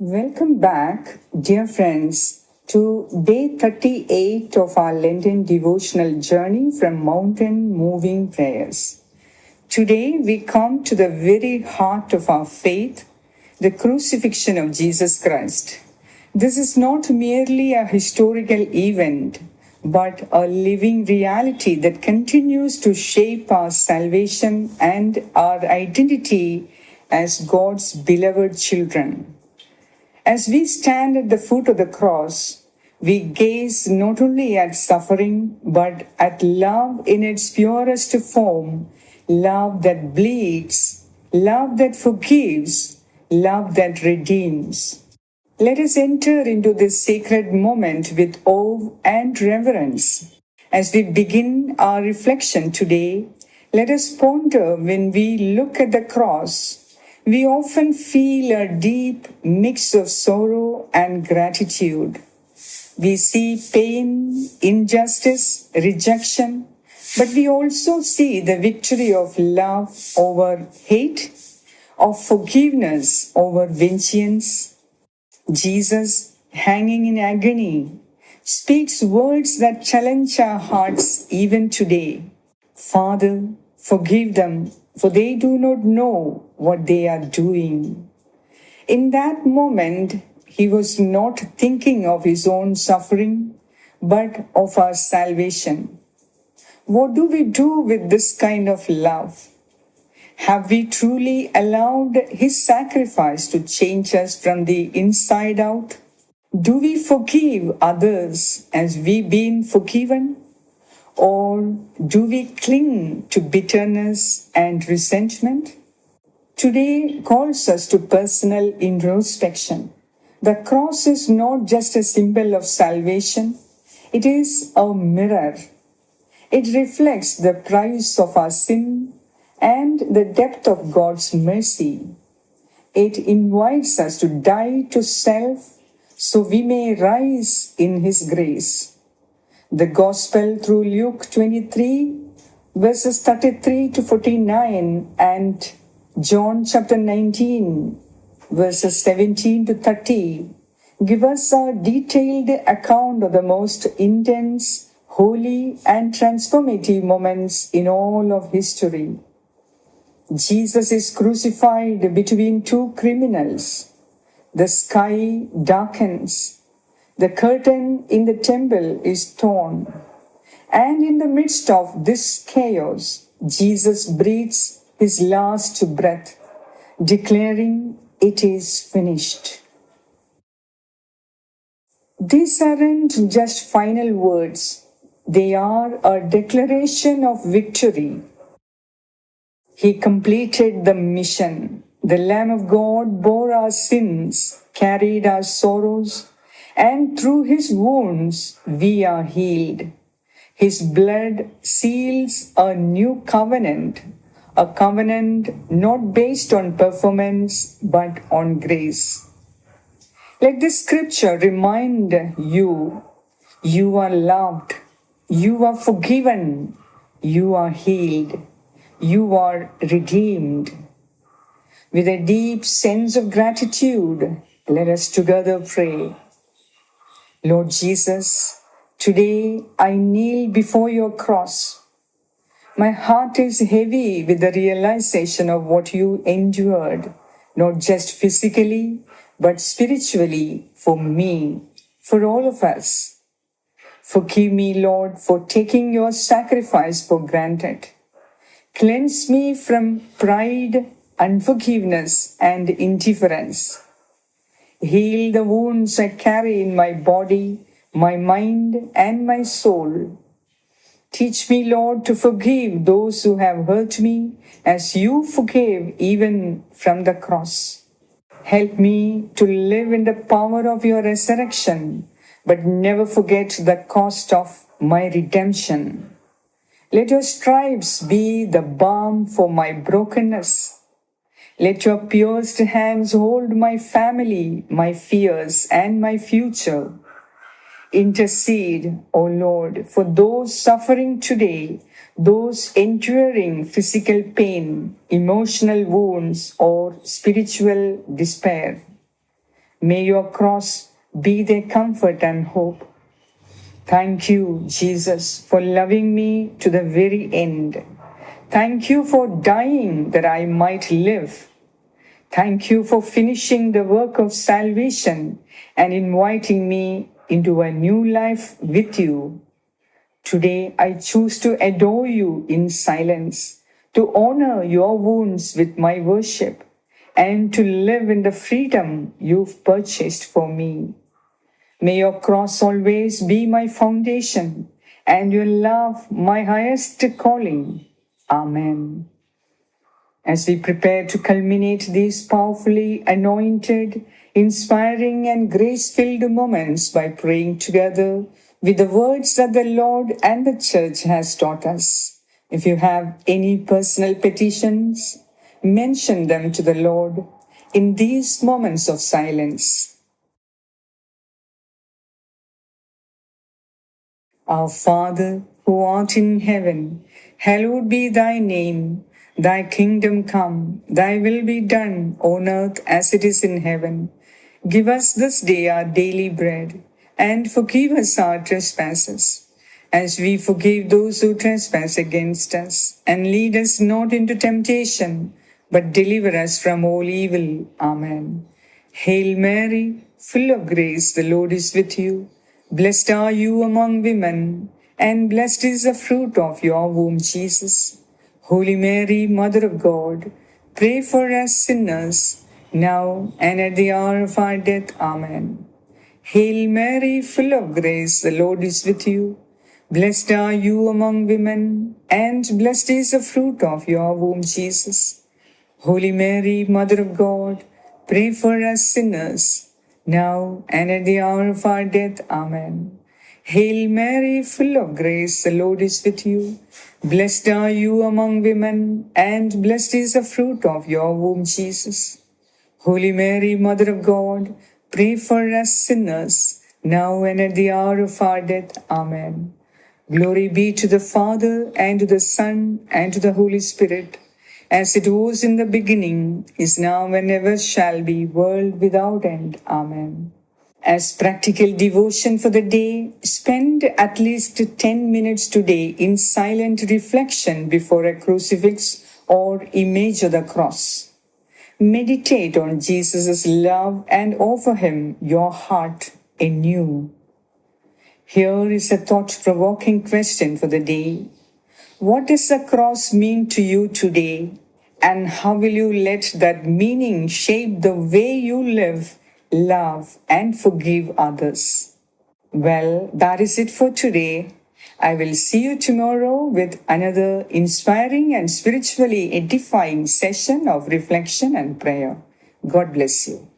Welcome back, dear friends, to day 38 of our Lenten devotional journey from Mountain Moving Prayers. Today we come to the very heart of our faith, the crucifixion of Jesus Christ. This is not merely a historical event, but a living reality that continues to shape our salvation and our identity as God's beloved children. As we stand at the foot of the cross, we gaze not only at suffering, but at love in its purest form, love that bleeds, love that forgives, love that redeems. Let us enter into this sacred moment with awe and reverence. As we begin our reflection today, let us ponder when we look at the cross. We often feel a deep mix of sorrow and gratitude. We see pain, injustice, rejection, but we also see the victory of love over hate, of forgiveness over vengeance. Jesus, hanging in agony, speaks words that challenge our hearts even today. Father, forgive them, for they do not know what they are doing. In that moment, he was not thinking of his own suffering, but of our salvation. What do we do with this kind of love? Have we truly allowed his sacrifice to change us from the inside out? Do we forgive others as we've been forgiven? Or do we cling to bitterness and resentment? Today calls us to personal introspection. The cross is not just a symbol of salvation, it is a mirror. It reflects the price of our sin and the depth of God's mercy. It invites us to die to self so we may rise in His grace. The Gospel through Luke 23, verses 33 to 49, and John chapter 19, verses 17 to 30, give us a detailed account of the most intense, holy, and transformative moments in all of history. Jesus is crucified between two criminals. The sky darkens. The curtain in the temple is torn. And in the midst of this chaos, Jesus breathes his last breath, declaring, "It is finished." These aren't just final words. They are a declaration of victory. He completed the mission. The Lamb of God bore our sins, carried our sorrows, and through his wounds we are healed. His blood seals a new covenant, a covenant not based on performance but on grace. Let this scripture remind you, you are loved, you are forgiven, you are healed, you are redeemed. With a deep sense of gratitude, let us together pray. Lord Jesus, today I kneel before your cross. My heart is heavy with the realization of what you endured, not just physically, but spiritually for me, for all of us. Forgive me, Lord, for taking your sacrifice for granted. Cleanse me from pride, unforgiveness, and indifference. Heal the wounds I carry in my body, my mind, and my soul. Teach me, Lord, to forgive those who have hurt me as you forgave even from the cross. Help me to live in the power of your resurrection, but never forget the cost of my redemption. Let your stripes be the balm for my brokenness. Let your pierced hands hold my family, my fears, and my future. Intercede, O Lord, for those suffering today, those enduring physical pain, emotional wounds, or spiritual despair. May your cross be their comfort and hope. Thank you, Jesus, for loving me to the very end. Thank you for dying that I might live. Thank you for finishing the work of salvation and inviting me into a new life with you. Today, I choose to adore you in silence, to honor your wounds with my worship, and to live in the freedom you've purchased for me. May your cross always be my foundation, and your love my highest calling. Amen. As we prepare to culminate these powerfully anointed, inspiring, and grace-filled moments by praying together with the words that the Lord and the Church has taught us. If you have any personal petitions, mention them to the Lord in these moments of silence. Our Father, who art in heaven, hallowed be thy name. Thy kingdom come, thy will be done on earth as it is in heaven. Give us this day our daily bread, and forgive us our trespasses, as we forgive those who trespass against us. And lead us not into temptation, but deliver us from all evil. Amen. Hail Mary, full of grace, the Lord is with you. Blessed are you among women, and blessed is the fruit of your womb, Jesus. Holy Mary, Mother of God, pray for us sinners, now and at the hour of our death. Amen. Hail Mary, full of grace, the Lord is with you. Blessed are you among women, and blessed is the fruit of your womb, Jesus. Holy Mary, Mother of God, pray for us sinners, now and at the hour of our death. Amen. Hail Mary, full of grace, the Lord is with you. Blessed are you among women, and blessed is the fruit of your womb, Jesus. Holy Mary, Mother of God, pray for us sinners, now and at the hour of our death. Amen. Glory be to the Father, and to the Son, and to the Holy Spirit, as it was in the beginning, is now, and ever shall be, world without end. Amen. As practical devotion for the day, spend at least 10 minutes today in silent reflection before a crucifix or image of the cross. Meditate on Jesus' love and offer him your heart anew. Here is a thought-provoking question for the day. What does the cross mean to you today? And how will you let that meaning shape the way you live, love, and forgive others? Well, that is it for today. I will see you tomorrow with another inspiring and spiritually edifying session of reflection and prayer. God bless you.